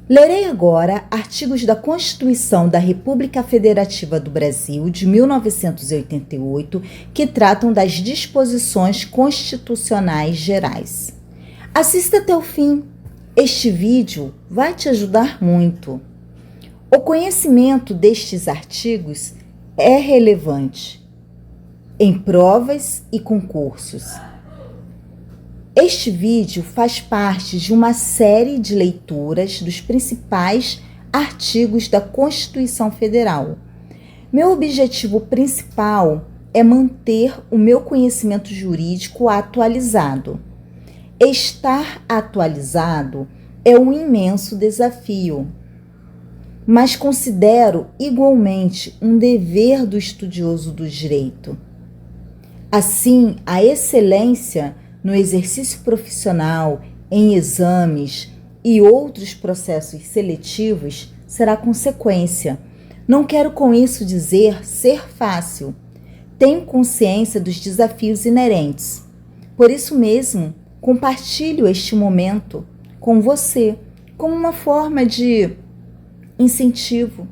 Lerei agora artigos da Constituição da República Federativa do Brasil de 1988 que tratam das disposições constitucionais gerais. Assista até o fim. Este vídeo vai te ajudar muito. O conhecimento destes artigos é relevante em provas e concursos. Este vídeo faz parte de uma série de leituras dos principais artigos da Constituição Federal. Meu objetivo principal é manter o meu conhecimento jurídico atualizado. Estar atualizado é um imenso desafio, mas considero igualmente um dever do estudioso do direito. Assim, a excelência no exercício profissional, em exames e outros processos seletivos será consequência. Não quero com isso dizer ser fácil. Tenho consciência dos desafios inerentes. Por isso mesmo, compartilho este momento com você como uma forma de incentivo.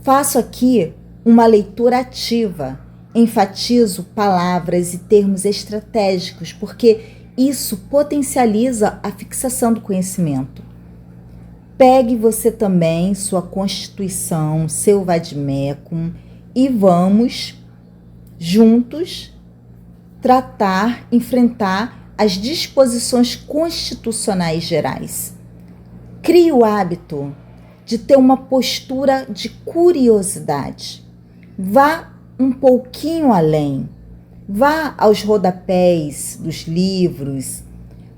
Faço aqui uma leitura ativa. Enfatizo palavras e termos estratégicos, porque isso potencializa a fixação do conhecimento. Pegue você também sua Constituição, seu vade-mecum e vamos juntos enfrentar as disposições constitucionais gerais. Crie o hábito de ter uma postura de curiosidade. Vá um pouquinho além. Vá aos rodapés dos livros,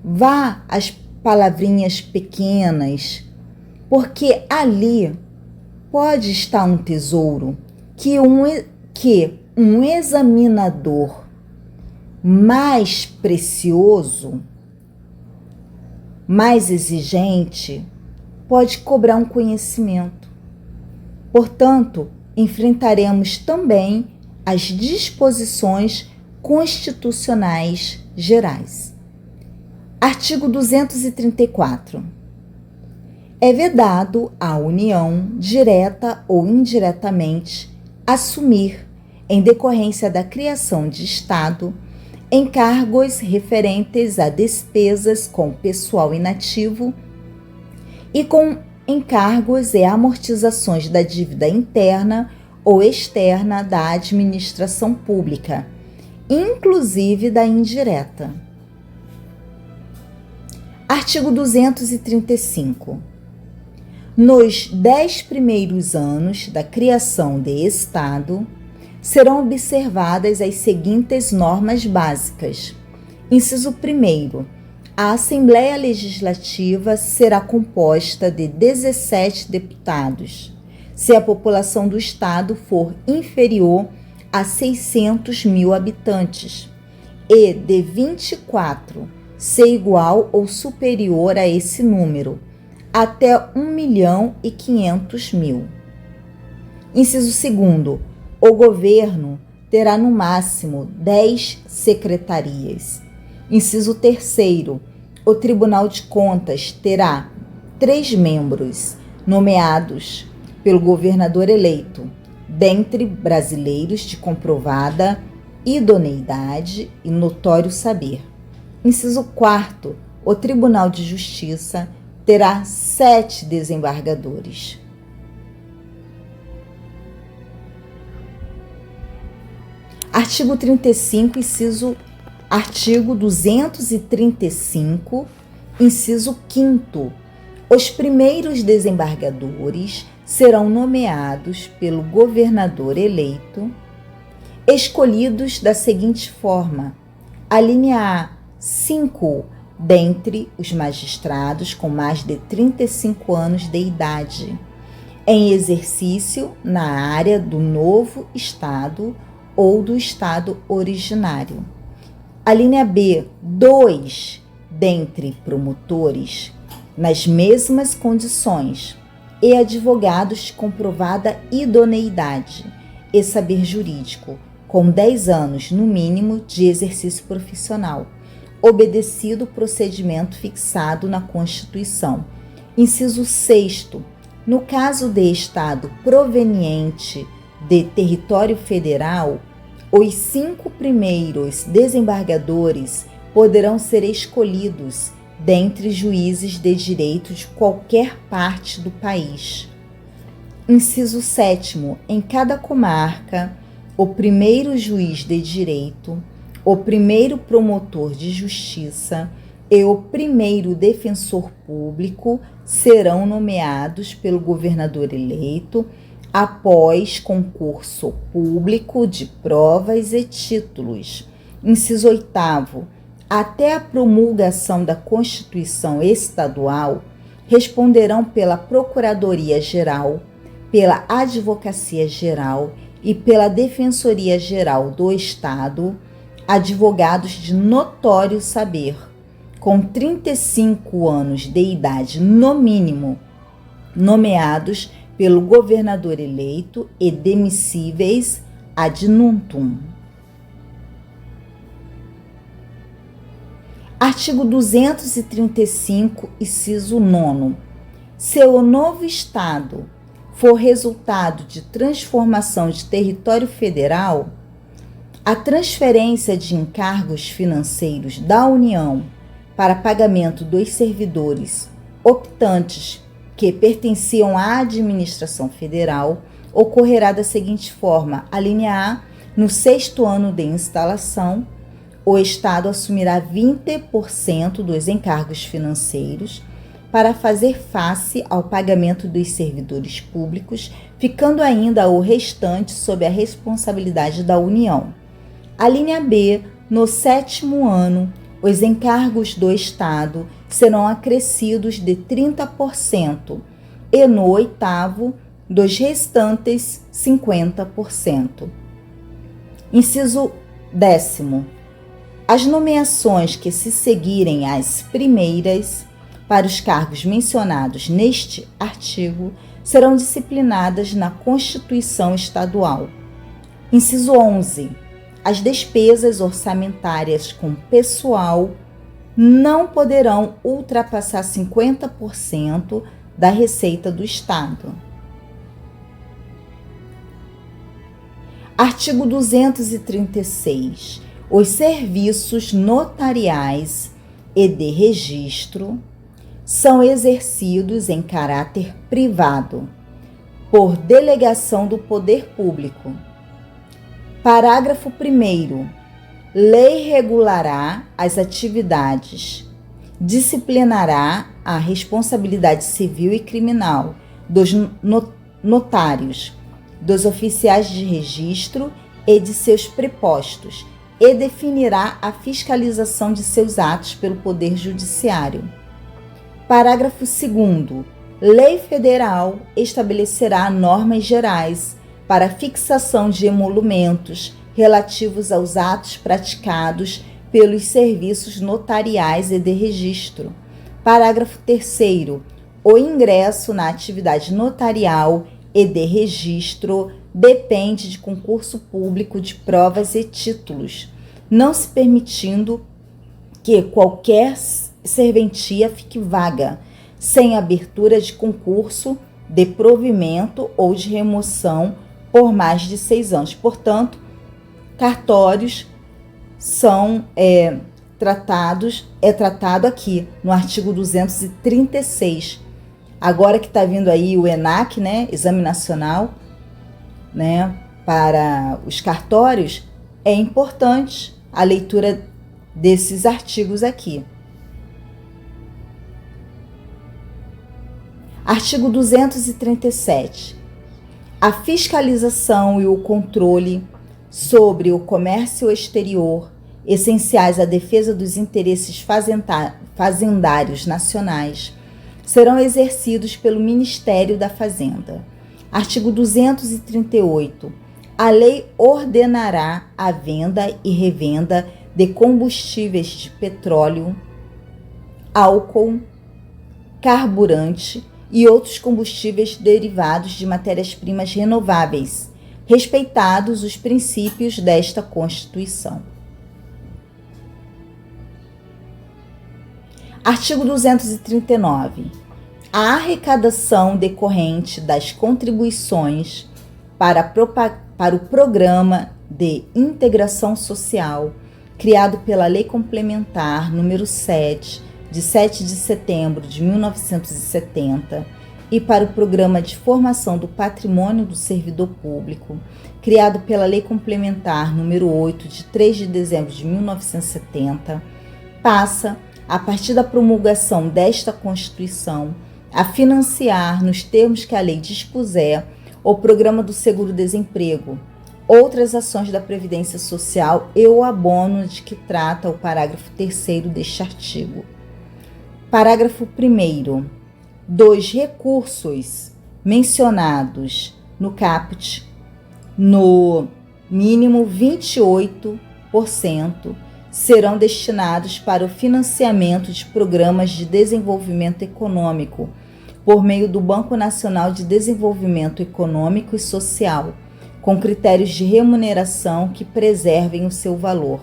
vá às palavrinhas pequenas, porque ali pode estar um tesouro que um examinador mais precioso, mais exigente, pode cobrar um conhecimento. Portanto, enfrentaremos também as disposições constitucionais gerais. Artigo 234. É vedado à União, direta ou indiretamente, assumir, em decorrência da criação de Estado, encargos referentes a despesas com pessoal inativo e com encargos e amortizações da dívida interna ou externa da administração pública, inclusive da indireta. Artigo 235. Nos 10 primeiros anos da criação de Estado, serão observadas as seguintes normas básicas. Inciso 1. A Assembleia Legislativa será composta de 17 deputados, se a população do Estado for inferior a 600 mil habitantes, e de 24, se igual ou superior a esse número, até 1.500.000. Inciso 2. O governo terá no máximo 10 secretarias. Inciso 3. O Tribunal de Contas terá 3 membros, nomeados pelo governador eleito, dentre brasileiros de comprovada idoneidade e notório saber. Inciso 4. O Tribunal de Justiça terá 7 desembargadores. Artigo 35, Artigo 235, inciso 5º. Os primeiros desembargadores serão nomeados pelo governador eleito, escolhidos da seguinte forma: alínea A, 5 dentre os magistrados com mais de 35 anos de idade, em exercício na área do novo Estado ou do Estado originário. A linha B, 2 dentre promotores, nas mesmas condições, e advogados de comprovada idoneidade e saber jurídico, com 10 anos, no mínimo, de exercício profissional, obedecido o procedimento fixado na Constituição. Inciso 6º. No caso de Estado proveniente de território federal, os 5 primeiros desembargadores poderão ser escolhidos dentre juízes de direito de qualquer parte do país. Inciso 7º. Em cada comarca, o primeiro juiz de direito, o primeiro promotor de justiça e o primeiro defensor público serão nomeados pelo governador eleito após concurso público de provas e títulos. Inciso 8º. Até a promulgação da Constituição Estadual, responderão pela Procuradoria-Geral, pela Advocacia Geral e pela Defensoria Geral do Estado, advogados de notório saber, com 35 anos de idade no mínimo, nomeados pelo governador eleito e demissíveis ad nutum. Artigo 235, inciso 9. Se o novo Estado for resultado de transformação de território federal, a transferência de encargos financeiros da União para pagamento dos servidores optantes que pertenciam à administração federal ocorrerá da seguinte forma: alínea A, no 6º ano de instalação, o Estado assumirá 20% dos encargos financeiros para fazer face ao pagamento dos servidores públicos, ficando ainda o restante sob a responsabilidade da União. A linha B, no 7º ano, os encargos do Estado serão acrescidos de 30% e no 8º, dos restantes 50%. Inciso 10º. As nomeações que se seguirem às primeiras para os cargos mencionados neste artigo serão disciplinadas na Constituição Estadual. Inciso 11. As despesas orçamentárias com pessoal não poderão ultrapassar 50% da receita do Estado. Artigo 236. Os serviços notariais e de registro são exercidos em caráter privado, por delegação do poder público. Parágrafo 1º. Lei regulará as atividades, disciplinará a responsabilidade civil e criminal dos notários, dos oficiais de registro e de seus prepostos, e definirá a fiscalização de seus atos pelo Poder Judiciário. Parágrafo 2º. Lei federal estabelecerá normas gerais para fixação de emolumentos relativos aos atos praticados pelos serviços notariais e de registro. Parágrafo 3º. O ingresso na atividade notarial e de registro depende de concurso público de provas e títulos, não se permitindo que qualquer serventia fique vaga, sem abertura de concurso de provimento ou de remoção por mais de 6 anos. Portanto, cartórios são tratado aqui no artigo 236. Agora que está vindo aí o ENAC, né, Exame Nacional, né, para os cartórios, é importante a leitura desses artigos aqui. Artigo 237. A fiscalização e o controle sobre o comércio exterior, essenciais à defesa dos interesses fazendários nacionais, serão exercidos pelo Ministério da Fazenda. Artigo 238. A lei ordenará a venda e revenda de combustíveis de petróleo, álcool, carburante e outros combustíveis derivados de matérias-primas renováveis, respeitados os princípios desta Constituição. Artigo 239. A arrecadação decorrente das contribuições para o Programa de Integração Social, criado pela Lei Complementar número 7, de 7 de setembro de 1970, e para o Programa de Formação do Patrimônio do Servidor Público, criado pela Lei Complementar número 8, de 3 de dezembro de 1970, passa, a partir da promulgação desta Constituição, a financiar, nos termos que a lei dispuser, o Programa do Seguro-Desemprego, outras ações da Previdência Social e o abono de que trata o parágrafo 3º deste artigo. Parágrafo 1º. Dos recursos mencionados no caput, no mínimo 28% serão destinados para o financiamento de programas de desenvolvimento econômico por meio do Banco Nacional de Desenvolvimento Econômico e Social, com critérios de remuneração que preservem o seu valor.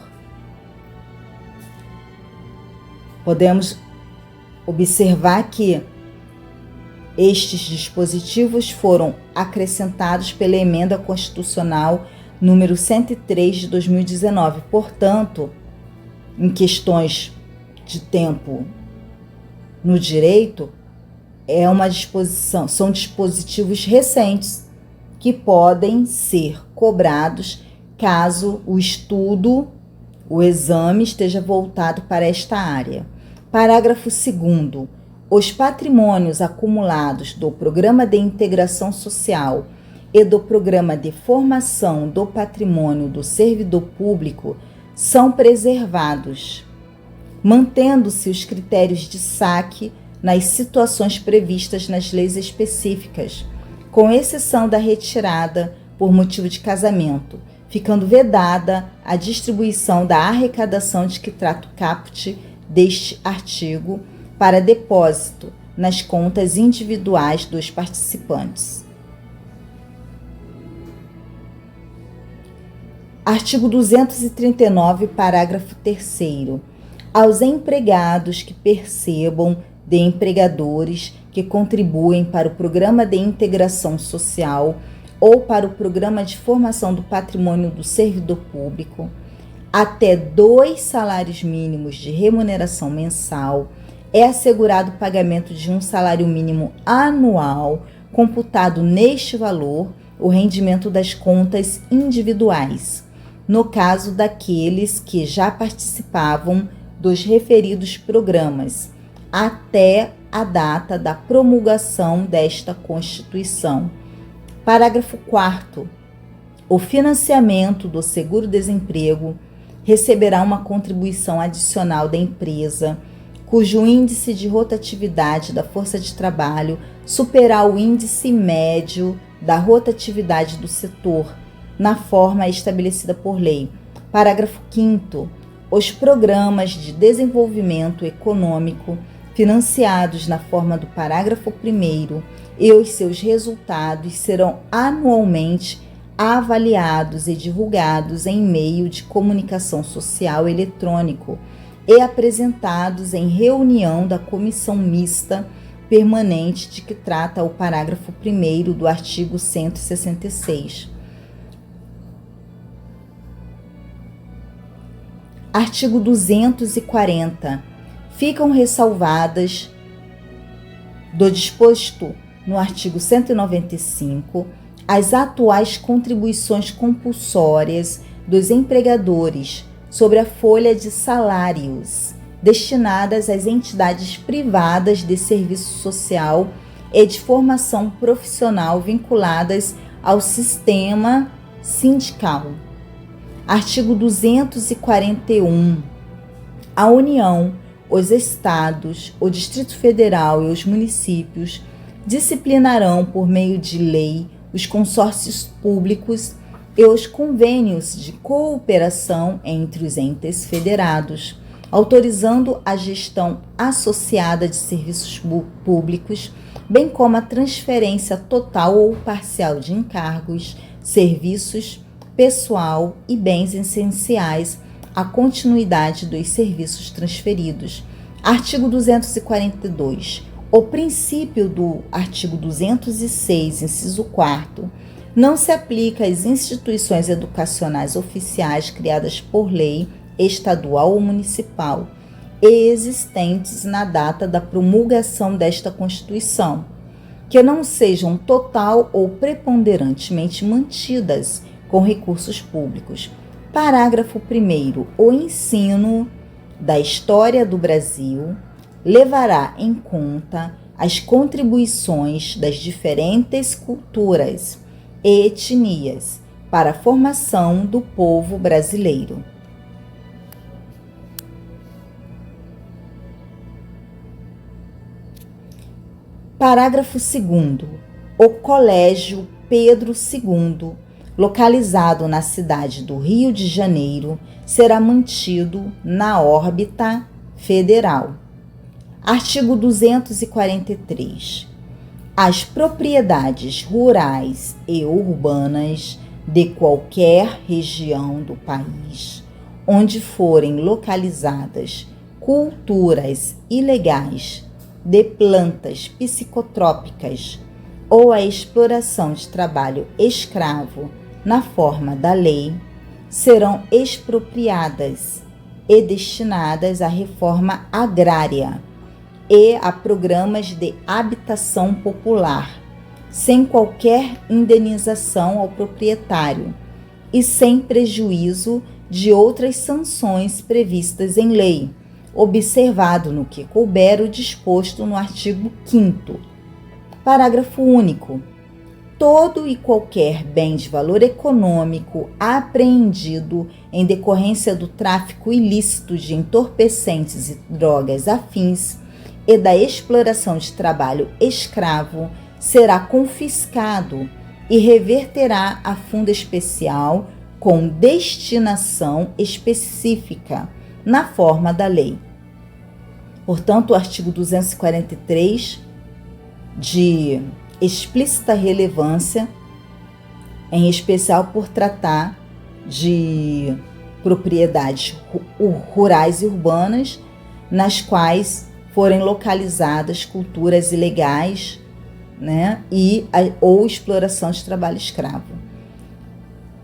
Podemos observar que estes dispositivos foram acrescentados pela Emenda Constitucional número 103 de 2019. Portanto, em questões de tempo no direito, são dispositivos recentes que podem ser cobrados caso o estudo, o exame esteja voltado para esta área. Parágrafo 2º. Os patrimônios acumulados do Programa de Integração Social e do Programa de Formação do Patrimônio do Servidor Público são preservados, mantendo-se os critérios de saque nas situações previstas nas leis específicas, com exceção da retirada por motivo de casamento, ficando vedada a distribuição da arrecadação de que trata o caput deste artigo para depósito nas contas individuais dos participantes. Artigo 239, parágrafo 3º. Aos empregados que percebam de empregadores que contribuem para o Programa de Integração Social ou para o Programa de Formação do Patrimônio do Servidor Público, até 2 salários mínimos de remuneração mensal, é assegurado o pagamento de um salário mínimo anual, computado neste valor, o rendimento das contas individuais, no caso daqueles que já participavam dos referidos programas, até a data da promulgação desta Constituição. Parágrafo 4º. O financiamento do seguro-desemprego receberá uma contribuição adicional da empresa, cujo índice de rotatividade da força de trabalho superar o índice médio da rotatividade do setor, na forma estabelecida por lei. Parágrafo 5º. Os programas de desenvolvimento econômico financiados na forma do parágrafo 1º e os seus resultados serão anualmente avaliados e divulgados em meio de comunicação social eletrônico e apresentados em reunião da Comissão Mista Permanente de que trata o parágrafo 1º do artigo 166. Artigo 240. Ficam ressalvadas do disposto no artigo 195 as atuais contribuições compulsórias dos empregadores sobre a folha de salários destinadas às entidades privadas de serviço social e de formação profissional vinculadas ao sistema sindical. Artigo 241. A União, os Estados, o Distrito Federal e os municípios disciplinarão por meio de lei os consórcios públicos e os convênios de cooperação entre os entes federados, autorizando a gestão associada de serviços públicos, bem como a transferência total ou parcial de encargos, serviços, pessoal e bens essenciais à continuidade dos serviços transferidos, Artigo 242. O princípio do artigo 206, inciso 4º, não se aplica às instituições educacionais oficiais criadas por lei estadual ou municipal e existentes na data da promulgação desta Constituição, que não sejam total ou preponderantemente mantidas com recursos públicos. Parágrafo 1º. O ensino da história do Brasil levará em conta as contribuições das diferentes culturas e etnias para a formação do povo brasileiro. Parágrafo 2º. O Colégio Pedro II, localizado na cidade do Rio de Janeiro, será mantido na órbita federal. Artigo 243. As propriedades rurais e urbanas de qualquer região do país onde forem localizadas culturas ilegais de plantas psicotrópicas ou a exploração de trabalho escravo na forma da lei, serão expropriadas e destinadas à reforma agrária e a programas de habitação popular, sem qualquer indenização ao proprietário e sem prejuízo de outras sanções previstas em lei, observado no que couber o disposto no artigo 5º. Parágrafo único. Todo e qualquer bem de valor econômico apreendido em decorrência do tráfico ilícito de entorpecentes e drogas afins e da exploração de trabalho escravo será confiscado e reverterá a fundo especial com destinação específica na forma da lei. Portanto, o artigo 243, de explícita relevância, em especial por tratar de propriedades rurais e urbanas, nas quais forem localizadas culturas ilegais, ou exploração de trabalho escravo.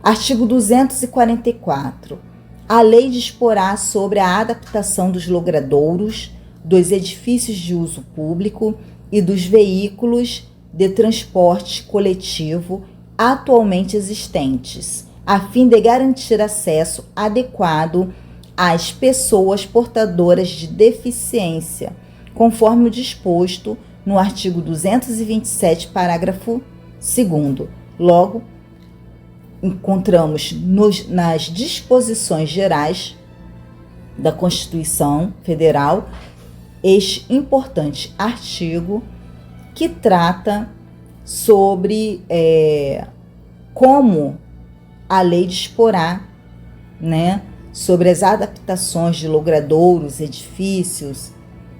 Artigo 244. A lei disporá sobre a adaptação dos logradouros, dos edifícios de uso público e dos veículos de transporte coletivo atualmente existentes, a fim de garantir acesso adequado às pessoas portadoras de deficiência, conforme o disposto no artigo 227, parágrafo 2º. Logo, encontramos nas disposições gerais da Constituição Federal este importante artigo que trata sobre como a lei disporá, sobre as adaptações de logradouros, edifícios,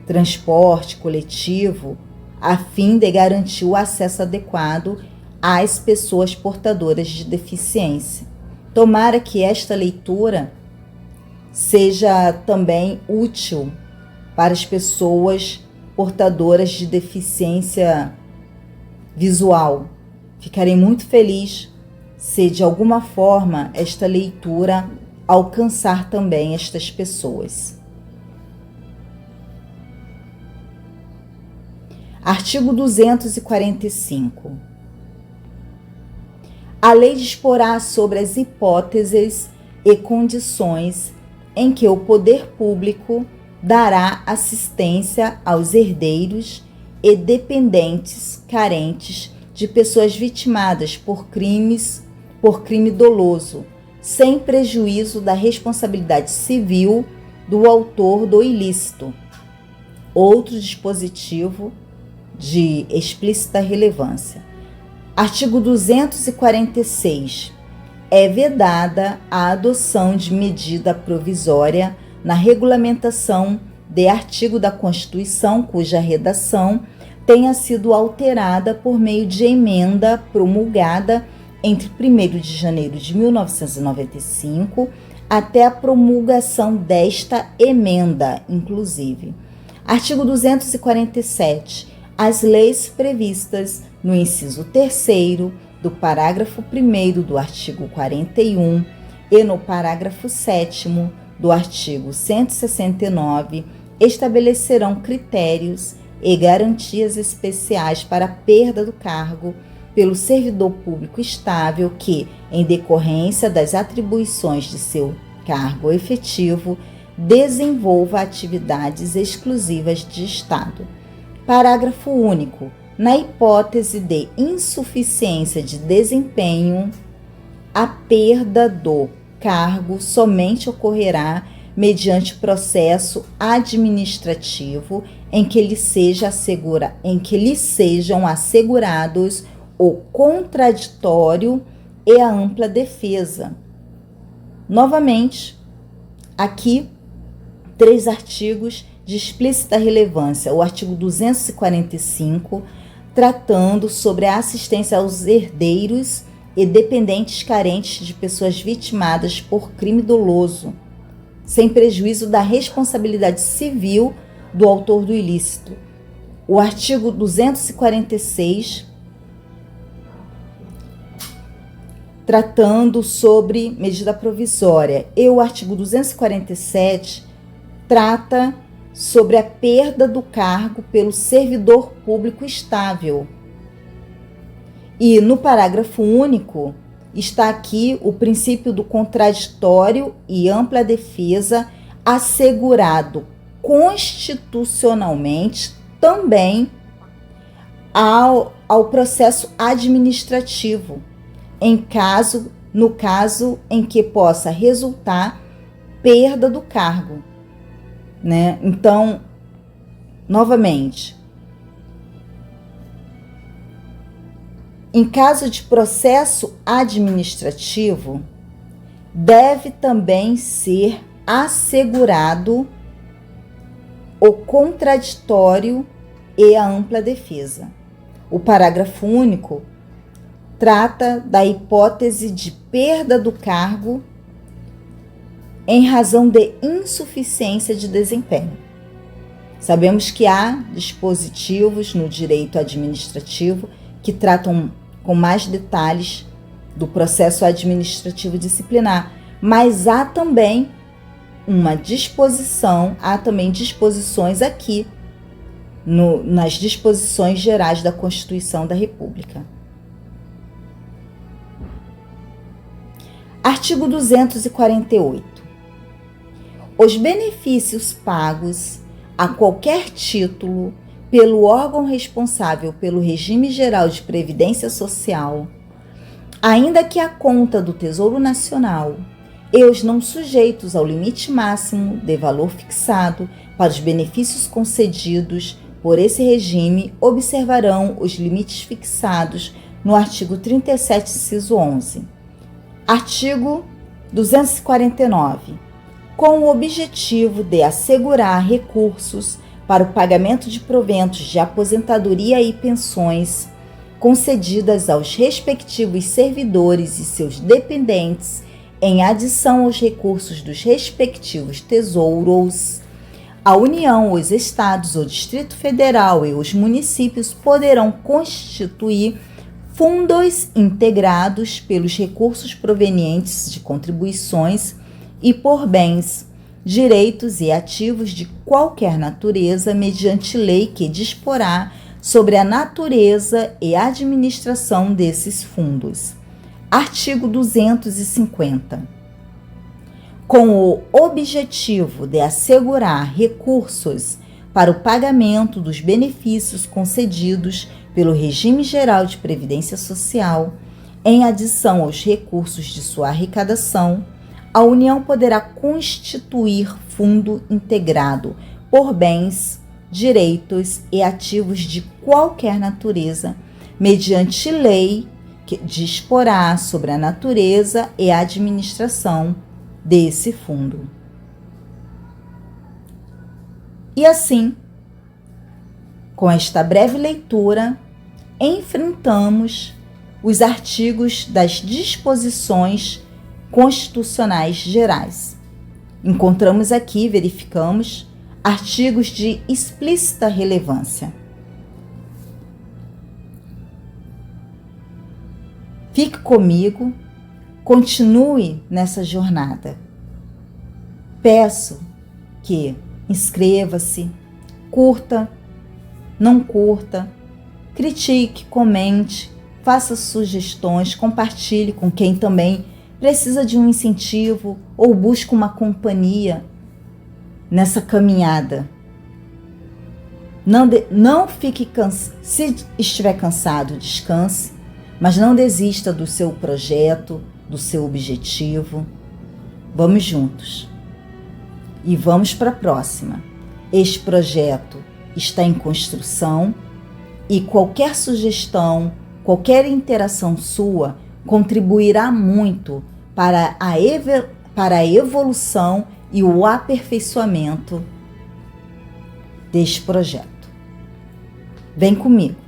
transporte coletivo, a fim de garantir o acesso adequado às pessoas portadoras de deficiência. Tomara que esta leitura seja também útil para as pessoas portadoras de deficiência visual. Ficarei muito feliz se de alguma forma esta leitura alcançar também estas pessoas. Artigo 245. A lei disporá sobre as hipóteses e condições em que o poder público dará assistência aos herdeiros e dependentes carentes de pessoas vitimadas por crime doloso, sem prejuízo da responsabilidade civil do autor do ilícito. Outro dispositivo de explícita relevância. Artigo 246. É vedada a adoção de medida provisória na regulamentação de artigo da Constituição cuja redação tenha sido alterada por meio de emenda promulgada entre 1º de janeiro de 1995 até a promulgação desta emenda, inclusive. Artigo 247. As leis previstas no inciso 3º do parágrafo 1º do artigo 41 e no parágrafo 7º do artigo 169 estabelecerão critérios e garantias especiais para a perda do cargo pelo servidor público estável que, em decorrência das atribuições de seu cargo efetivo, desenvolva atividades exclusivas de Estado. Parágrafo único. Na hipótese de insuficiência de desempenho, a perda do cargo somente ocorrerá mediante processo administrativo em que lhe sejam assegurados o contraditório e a ampla defesa. Novamente, aqui, 3 artigos de explícita relevância. O artigo 245, tratando sobre a assistência aos herdeiros e dependentes carentes de pessoas vitimadas por crime doloso, sem prejuízo da responsabilidade civil do autor do ilícito. O artigo 246, tratando sobre medida provisória, e o artigo 247 trata sobre a perda do cargo pelo servidor público estável. E no parágrafo único está aqui o princípio do contraditório e ampla defesa assegurado constitucionalmente também ao processo administrativo, no caso em que possa resultar perda do cargo, né? Então, novamente, em caso de processo administrativo, deve também ser assegurado o contraditório e a ampla defesa. O parágrafo único trata da hipótese de perda do cargo em razão de insuficiência de desempenho. Sabemos que há dispositivos no direito administrativo que tratam com mais detalhes do processo administrativo disciplinar, mas há também disposições aqui nas disposições gerais da Constituição da República. Artigo 248. Os benefícios pagos a qualquer título pelo órgão responsável pelo regime geral de previdência social, ainda que a conta do Tesouro Nacional e os não sujeitos ao limite máximo de valor fixado para os benefícios concedidos por esse regime, observarão os limites fixados no artigo 37, inciso 11. Artigo 249. Com o objetivo de assegurar recursos para o pagamento de proventos de aposentadoria e pensões concedidas aos respectivos servidores e seus dependentes, em adição aos recursos dos respectivos tesouros, a União, os Estados, o Distrito Federal e os municípios poderão constituir fundos integrados pelos recursos provenientes de contribuições e por bens, direitos e ativos de qualquer natureza, mediante lei que disporá sobre a natureza e administração desses fundos. Artigo 250. Com o objetivo de assegurar recursos para o pagamento dos benefícios concedidos pelo Regime Geral de Previdência Social, em adição aos recursos de sua arrecadação, a União poderá constituir fundo integrado por bens, direitos e ativos de qualquer natureza, mediante lei que disporá sobre a natureza e a administração desse fundo. E assim, com esta breve leitura, enfrentamos os artigos das disposições constitucionais gerais. Encontramos aqui, verificamos artigos de explícita relevância. Fique comigo, continue nessa jornada. Peço que inscreva-se, curta, não curta, critique, comente, faça sugestões, compartilhe com quem também precisa de um incentivo ou busca uma companhia nessa caminhada. Não fique cansado. Se estiver cansado, descanse, mas não desista do seu projeto, do seu objetivo. Vamos juntos. E vamos para a próxima. Este projeto está em construção e qualquer sugestão, qualquer interação sua contribuirá muito para a evolução e o aperfeiçoamento deste projeto. Vem comigo.